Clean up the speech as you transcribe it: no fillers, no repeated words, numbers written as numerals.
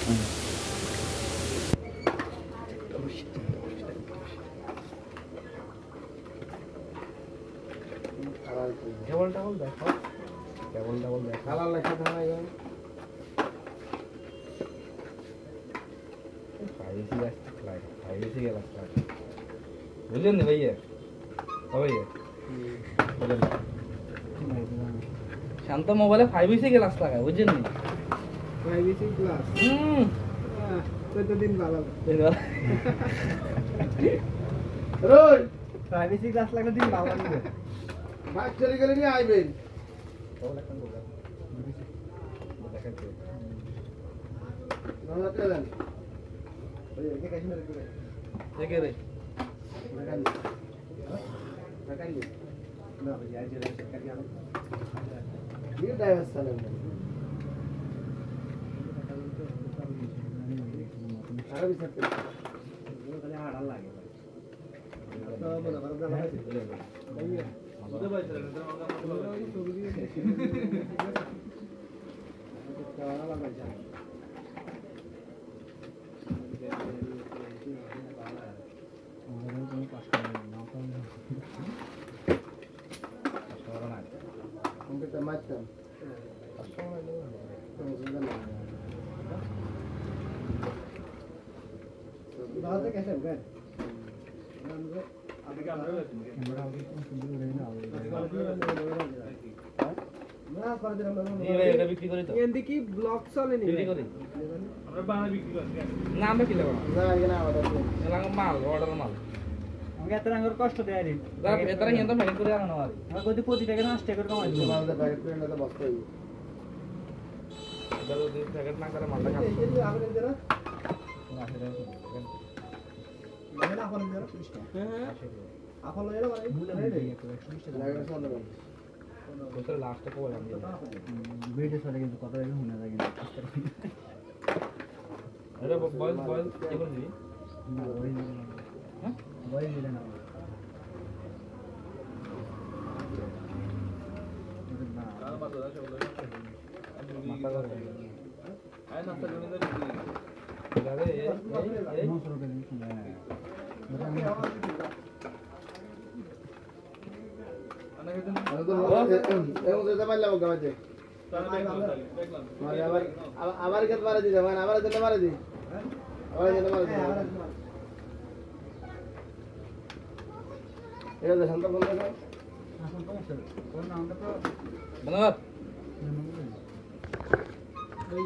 কেবল double দেখো, কেবল double দেখো, colour লেখা থাকে না এখানে। প্রাইভেসি রাখতে লাগে, প্রাইভেসি গ্লাস লাগে, বুঝলেন না ভাইয়া? ভাইয়া বলেন শান্ত মোবাইলে প্রাইভেসি গ্লাস লাগায়, বুঝছেন না? প্রাইভেসি ক্লাস কতদিন ভালো রোজ প্রাইভেসি ক্লাস লাগলে দিন ভালো লাগবে ভাই চলে গেলে নিয়ে আইবেন। বিক্রি করি তো কি ব্লগ চলে নি বিক্রি করি আমরা বাংলা বিক্রি করি না, আমরা কি লাগবো না এখানে আমাদের মাল অর্ডার মাল আমাকে এত রঙের কষ্ট দেয় রে এতরা কিন্তু মেডিকেল করে আনো আর আমার কত প্রতি টাকা 5 টাকা কমাই দিল মালটা প্যাকেট করে না তো বস্তা হইবে এবার যদি প্যাকেট না করে মালটা কাটবে এই যে আপনি দেন না মানে আপন দেন হ্যাঁ আপন লইলা মানে ভুলে নেই 120 টাকা লাগে না বছর লাস্টে কোল আমি ভিডিও চলে কিন্তু কত টাকা শুনে যায় কিন্তু আরে বয়েল বয়েল কি করে দিবি না ওই হ্যাঁ বয়েল দিলে না আর মাত্র দাও সব মাথা করে আয় না তাহলে নিতে আরে এই মশলা করে দিছি না আনা কেন এমন যেতে পারলাম গামাতে দেখলাম আবার কেন মারা দিতে মানে আবার যেতে মারা দি আবার যেতে মারা দি এটা তো শান্ত বন্ধ না এখন তো কোন নামটা তো ধন্যবাদ ওই